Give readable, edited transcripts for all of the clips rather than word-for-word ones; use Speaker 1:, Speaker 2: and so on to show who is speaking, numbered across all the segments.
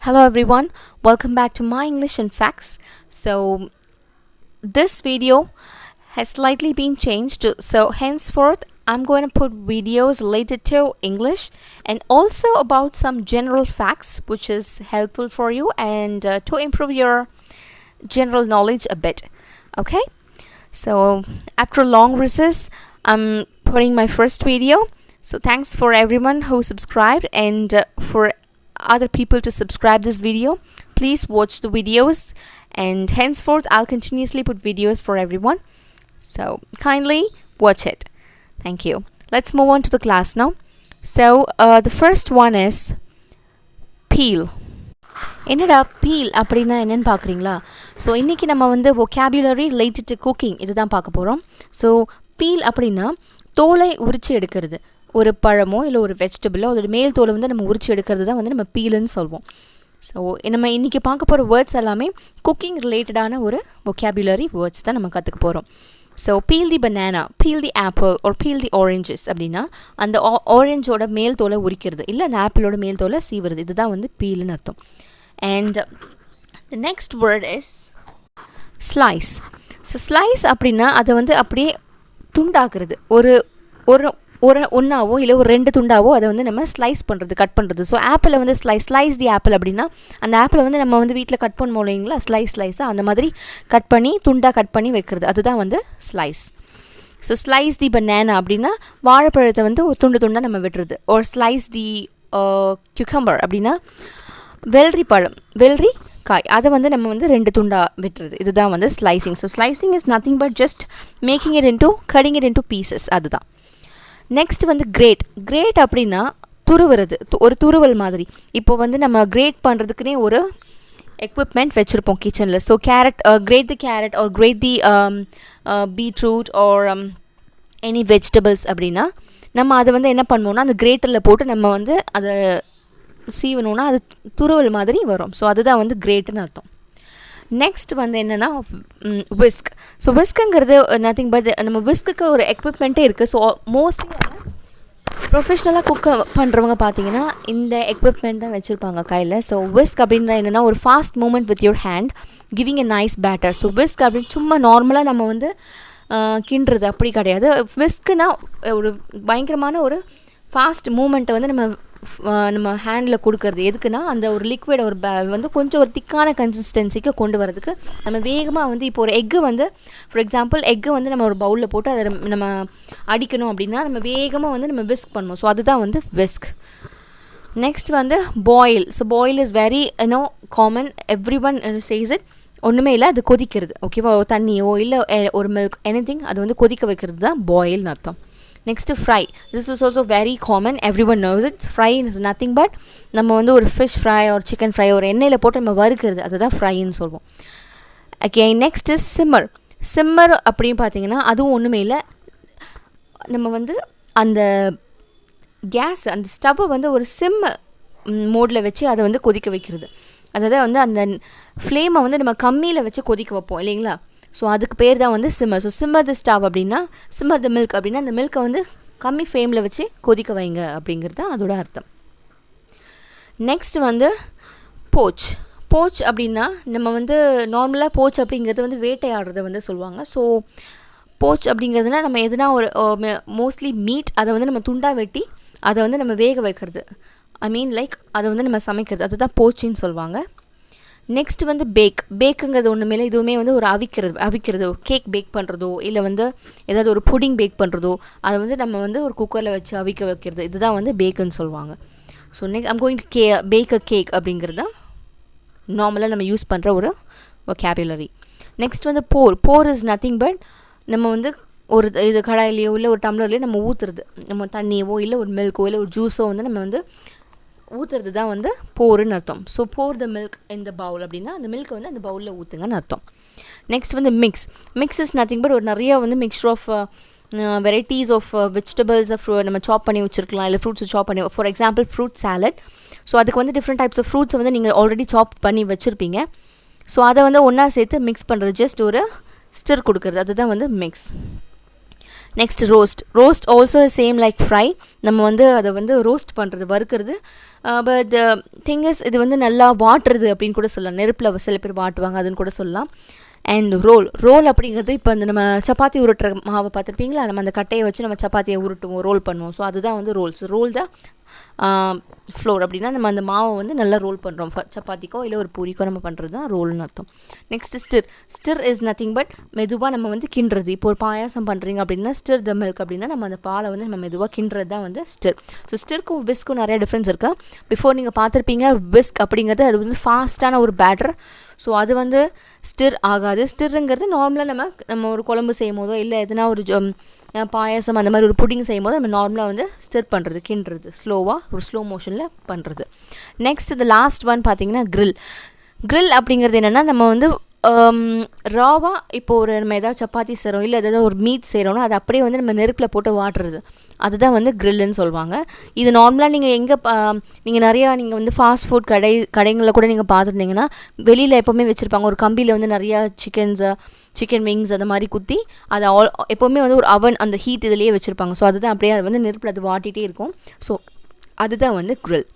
Speaker 1: Hello everyone, welcome back to My English and Facts. So this video has slightly been changed, so henceforth I'm going to put videos related to English and also about some general facts which is helpful for you and to improve your general knowledge a bit. Okay, so after a long recess I'm putting my first video. So thanks for everyone who subscribed and for other people to subscribe this video. Please watch the videos and henceforth I'll continuously put videos for everyone. So kindly watch it. Thank you. Let's move on to the class now. So the first one is peel. என்னடா feel அப்படின்னா என்னன்னு பார்க்குறீங்களா? So இன்றைக்கி நம்ம வந்து vocabulary related to cooking இதுதான் பார்க்க போகிறோம். ஸோ பீல் அப்படின்னா தோலை உரித்து எடுக்கிறது. ஒரு பழமோ இல்லை ஒரு வெஜிடபிளோ அதோட மேல் தோலை வந்து நம்ம உரித்து எடுக்கிறது தான் வந்து நம்ம பீலுன்னு சொல்வோம். ஸோ நம்ம இன்றைக்கி பார்க்க போகிற வேர்ட்ஸ் எல்லாமே குக்கிங் ரிலேட்டடான ஒரு vocabulary வேர்ட்ஸ் தான் நம்ம கற்றுக்க போகிறோம். So peel the banana, peel the apple ஒரு பீல் தி ஆரஞ்சஸ் அப்படின்னா அந்த ஆரஞ்சோட மேல் தோலை உரிக்கிறது, இல்லை அந்த ஆப்பிளோட மேல் தோலை சீவுறது, இதுதான் வந்து பீல்னு அர்த்தம். And the next word is slice. So slice அப்படின்னா அதை வந்து அப்படியே துண்டாக்குறது, ஒரு ஒரு ஒரு ஒன்றாவோ இல்லை ஒரு ரெண்டு துண்டாவோ அதை வந்து நம்ம ஸ்லைஸ் பண்ணுறது, கட் பண்ணுறது. ஸோ ஆப்பிளை வந்து ஸ்லைஸ் தி ஆப்பிள் அப்படின்னா அந்த ஆப்பிளை வந்து நம்ம வந்து வீட்டில் கட் பண்ணுவோம் இல்லைங்களா, ஸ்லைஸாக அந்த மாதிரி கட் பண்ணி துண்டாக கட் பண்ணி வைக்கிறது, அதுதான் வந்து ஸ்லைஸ். ஸோ ஸ்லைஸ் தி பனானா அப்படின்னா வாழைப்பழத்தை வந்து ஒரு துண்டாக நம்ம விட்டுறது. ஒரு ஸ்லைஸ் தி cucumber அப்படின்னா வெள்ளரி பழம், வெள்ளரி காய், அதை வந்து நம்ம வந்து ரெண்டு துண்டாக விட்டுறது, இதுதான் வந்து slicing. So slicing is nothing but just making it into cutting it into pieces, அதுதான். நெக்ஸ்ட் வந்து கிரேட். கிரேட் அப்படின்னா துருவுறது, ஒரு துருவல் மாதிரி. இப்போ வந்து நம்ம கிரேட் பண்ணுறதுக்குனே ஒரு எக்விப்மெண்ட் வச்சுருப்போம் கிச்சனில். So carrot, grate the carrot or grate the beetroot or any vegetables அப்படின்னா நம்ம அதை வந்து என்ன பண்ணுவோம்னா அந்த கிரேட்டரில் போட்டு நம்ம வந்து அதை சீவணுன்னா அது துருவல் மாதிரி வரும். ஸோ அதுதான் வந்து கிரேட்டுன்னு அர்த்தம். நெக்ஸ்ட் வந்து என்னென்னா விஸ்க். ஸோ விஸ்க்குங்கிறது நத்திங் பட் நம்ம விஸ்க்குக்கு ஒரு எக்விப்மெண்ட்டே இருக்குது. ஸோ மோஸ்ட்லி ப்ரொஃபஷ்னலாக குக் பண்ணுறவங்க பார்த்தீங்கன்னா இந்த எக்விப்மெண்ட் தான் வச்சுருப்பாங்க கையில். ஸோ விஸ்க் அப்படின்னா என்னென்னா ஒரு fast movement with your hand giving a nice batter. So whisk அப்படின்னு சும்மா நார்மலாக நம்ம வந்து கிண்டுறது அப்படி கிடையாது. விஸ்க்குனா ஒரு பயங்கரமான ஒரு ஃபாஸ்ட் மூமெண்ட்டை வந்து நம்ம ஹேண்டில் கொடுக்கறது. எதுக்குன்னா அந்த ஒரு லிக்விட் ஒரு வந்து கொஞ்சம் ஒரு திக்கான கன்சிஸ்டன்சிக்கு கொண்டு வரதுக்கு நம்ம வேகமாக வந்து இப்போ ஒரு எக்கு வந்து ஃபார் எக்ஸாம்பிள் எக்கு வந்து நம்ம ஒரு பவுலில் போட்டு அதை நம்ம அடிக்கணும் அப்படின்னா நம்ம வேகமாக வந்து நம்ம விஸ்க் பண்ணுவோம். ஸோ அதுதான் வந்து விஸ்க். நெக்ஸ்ட் வந்து boil. So boil is very common, every one says it. ஒன்றுமே இல்லை, அது கொதிக்கிறது. ஓகேவா, தண்ணியோ இல்லை ஒரு மில்க் எனிதிங் அது வந்து கொதிக்க வைக்கிறது தான் பாயில்னு அர்த்தம். Next fry. This is also very common, every one knows it. Fry is nothing but நம்ம வந்து ஒரு ஃபிஷ் ஃப்ரை ஒரு சிக்கன் ஃப்ரை ஒரு எண்ணெயில் போட்டு நம்ம வறுக்கிறது, அதுதான் ஃப்ரைன்னு சொல்வோம். Okay, next is simmer. Simmer அப்படின்னு பார்த்தீங்கன்னா அதுவும் ஒன்றுமே இல்லை, நம்ம வந்து அந்த கேஸ் அந்த ஸ்டவ்வை வந்து ஒரு சிம் மோடில் வச்சு அதை வந்து கொதிக்க வைக்கிறது. அதாவது வந்து அந்த ஃப்ளேமை வந்து நம்ம கம்மியில் வச்சு கொதிக்க வைப்போம் இல்லைங்களா. ஸோ அதுக்கு பேர் தான் வந்து சிம்மர். ஸோ சிம்மர் தி ஸ்டவ் அப்படின்னா சிம்மர் தி மில்க் அப்படின்னா அந்த மில்கை வந்து கம்மி ஃப்ளேமில் வச்சு கொதிக்க வைங்க அப்படிங்கிறது தான் அதோட அர்த்தம். நெக்ஸ்ட் வந்து போச். போச் அப்படின்னா நம்ம வந்து நார்மலாக போச் அப்படிங்கிறது வந்து வேட்டையாடுறத வந்து சொல்லுவாங்க. ஸோ போச் அப்படிங்கிறதுனா நம்ம எதுனா ஒரு மோஸ்ட்லி மீட் அதை வந்து நம்ம துண்டாக வெட்டி அதை வந்து நம்ம வேக வைக்கிறது, ஐ மீன் லைக் அதை வந்து நம்ம சமைக்கிறது, அதுதான் போச்சின்னு சொல்லுவாங்க. நெக்ஸ்ட் வந்து பேக். பேக்குங்கிறது ஒன்றுமே இல்லை, இதுவுமே வந்து ஒரு அவிக்கிறது ஒரு கேக் பேக் பண்ணுறதோ இல்லை வந்து ஏதாவது ஒரு புடிங் பேக் பண்ணுறதோ அதை வந்து நம்ம வந்து ஒரு குக்கரில் வச்சு அவிக்க வைக்கிறது, இதுதான் வந்து பேக்குன்னு சொல்லுவாங்க. So next I'm going to bake a cake அப்படிங்கிறது தான் நார்மலாக நம்ம யூஸ் பண்ணுற ஒரு vocabulary. நெக்ஸ்ட் வந்து போர் இஸ் நத்திங் பட் நம்ம வந்து ஒரு இது கடாயிலையோ இல்லை ஒரு டம்ளர்லையோ நம்ம ஊற்றுறது, நம்ம தண்ணியவோ இல்லை ஒரு மில்க்கோ இல்லை ஒரு ஜூஸோ வந்து நம்ம வந்து ஊற்றுறது தான் வந்து போருன்னு அர்த்தம். ஸோ போர் த மில்க் இந்த பவுல் அப்படின்னா அந்த மில்க்கை வந்து அந்த பவுலில் ஊற்றுங்கன்னு அர்த்தம். நெக்ஸ்ட் வந்து mix. Mix is nothing but ஒரு நிறைய வந்து mixture of varieties of vegetables நம்ம சாப் பண்ணி வச்சுருக்கலாம், இல்லை ஃப்ரூட்ஸை சாப் பண்ணி, for example fruit salad. So அதுக்கு வந்து டிஃப்ரெண்ட் டைப்ஸ் ஆஃப் ஃப்ரூட்ஸை வந்து நீங்கள் ஆல்ரெடி சாப் பண்ணி வச்சுருப்பீங்க. ஸோ அதை வந்து ஒன்றா சேர்த்து மிக்ஸ் பண்ணுறது, ஜஸ்ட் ஒரு ஸ்டிர் கொடுக்குறது, அதுதான் வந்து mix. Next roast also same like fry. நம்ம வந்து அதை வந்து ரோஸ்ட் பண்ணுறது, வறுக்கிறது. பட் திங் இஸ் இது வந்து நல்லா வாட்டுறது அப்படின்னு கூட சொல்லலாம். நெருப்பில் சில பேர் வாட்டுவாங்க அதுன்னு கூட சொல்லலாம். அண்ட் ரோல் அப்படிங்கிறது இப்போ அந்த நம்ம சப்பாத்தி உருட்டுற மாவை பார்த்துருப்பீங்களா, நம்ம அந்த கட்டையை வச்சு நம்ம சப்பாத்தியை உருட்டுவோம், ரோல் பண்ணுவோம். ஸோ அதுதான் வந்து ரோல் தான் ஃப்ளோர். அப்படின்னா நம்ம அந்த மாவை வந்து நல்லா ரோல் பண்ணுறோம். சப்பாத்திக்கோ இல்லை ஒரு பூரிக்கோ நம்ம பண்ணுறது தான் ரோல்னு அர்த்தம். Next stir is nothing but மெதுவாக நம்ம வந்து கிண்டுறது. இப்போ ஒரு பாயாசம் பண்ணுறீங்க அப்படின்னா ஸ்டிர் த மில்க் அப்படின்னா நம்ம அந்த பாலை வந்து நம்ம மெதுவாக கிண்டுறது தான் வந்து ஸ்டிர். ஸோ ஸ்டிர்க்கும் விஸ்க்கும் நிறைய டிஃப்ரென்ஸ் இருக்கா. பிஃபோர் நீங்கள் பார்த்துருப்பீங்க விஸ்க் அப்படிங்கிறது அது வந்து ஃபாஸ்ட்டான ஒரு பேட்டர். ஸோ அது வந்து ஸ்டிர் ஆகாது. ஸ்டிர்ங்கிறது நார்மலாக நம்ம ஒரு குழம்பு செய்யும் போதோ இல்லை எதுனா ஒரு பாயாசம் அந்த மாதிரி ஒரு புட்டிங் செய்யும் போது நம்ம நார்மலாக வந்து ஸ்டிர் பண்ணுறது, கிண்டுறது, ஒரு ஸ்லோ மோஷனில் பண்ணுறது. நெக்ஸ்ட் இந்த லாஸ்ட் ஒன் பார்த்தீங்கன்னா grill அப்படிங்கிறது என்னென்னா நம்ம வந்து ராவாக இப்போ நம்ம ஏதாவது சப்பாத்தி செய்கிறோம் இல்லை ஏதாவது ஒரு மீட் செய்கிறோன்னா அது அப்படியே வந்து நம்ம நெருப்பில் போட்டு வாட்டுறது, அதுதான் வந்து கிரில்லுன்னு சொல்லுவாங்க. இது நார்மலாக நீங்கள் எங்கே நீங்கள் நிறையா நீங்கள் வந்து ஃபாஸ்ட் ஃபுட் கடைங்களில் கூட நீங்கள் பார்த்துருந்தீங்கன்னா வெளியில் எப்போவுமே வச்சுருப்பாங்க. ஒரு கம்பியில் வந்து நிறையா சிக்கன் விங்ஸ் அந்த மாதிரி குத்தி அதை எப்போவுமே வந்து ஒரு அவன் அந்த ஹீட் இதிலேயே வச்சுருப்பாங்க. ஸோ அதுதான் அப்படியே அது வந்து நெருப்பில் அது வாட்டிகிட்டே இருக்கும். ஸோ அதுதான் வந்து grill.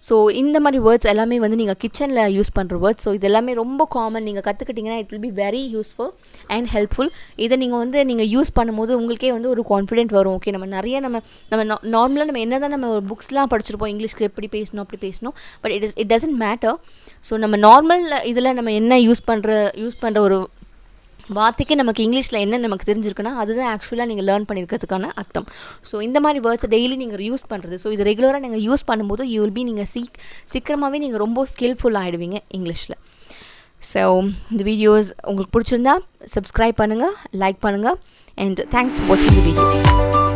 Speaker 1: ஸோ இந்த மாதிரி வேர்ட்ஸ் எல்லாமே வந்து நீங்கள் கிச்சனில் யூஸ் பண்ணுற வேர்ட்ஸ். ஸோ இது எல்லாமே ரொம்ப காமன். நீங்கள் கற்றுக்கிட்டிங்கன்னா it will be very useful and helpful. இதை நீங்கள் யூஸ் பண்ணும்போது உங்களுக்கே வந்து ஒரு கான்ஃபிடென்ட் வரும். ஓகே நம்ம நார்மலாக நம்ம என்ன தான் நம்ம ஒரு புக்ஸ்லாம் படிச்சிருப்போம், இங்கிலீஷ்க்கு எப்படி பேசணும் அப்படி பேசணும். But it doesn't matter. So நம்ம நார்மல் இதில் நம்ம என்ன யூஸ் பண்ணுற ஒரு வார்த்தைக்கு நமக்கு இங்கிலீஷில் என்ன நமக்கு தெரிஞ்சிருக்குன்னா அதுதான் ஆக்சுவலாக நீங்கள் லேர்ன் பண்ணியிருக்கிறதுக்கான அர்த்தம். ஸோ இந்த மாதிரி வேர்ட்ஸை டெய்லி நீங்கள் யூஸ் பண்ணுறது. ஸோ இது ரெகுலராக நீங்கள் யூஸ் பண்ணும்போது யூ வில் பி நீங்கள் சீக்கிரமாகவே நீங்கள் ரொம்ப ஸ்கில்ஃபுல் ஆகிடுவீங்க இங்கிலீஷில். ஸோ இந்த வீடியோஸ் உங்களுக்கு பிடிச்சிருந்தா சப்ஸ்கிரைப் பண்ணுங்கள், லைக் பண்ணுங்கள், அண்ட் தேங்க்ஸ் ஃபார் வாட்சிங் த வீடியோ.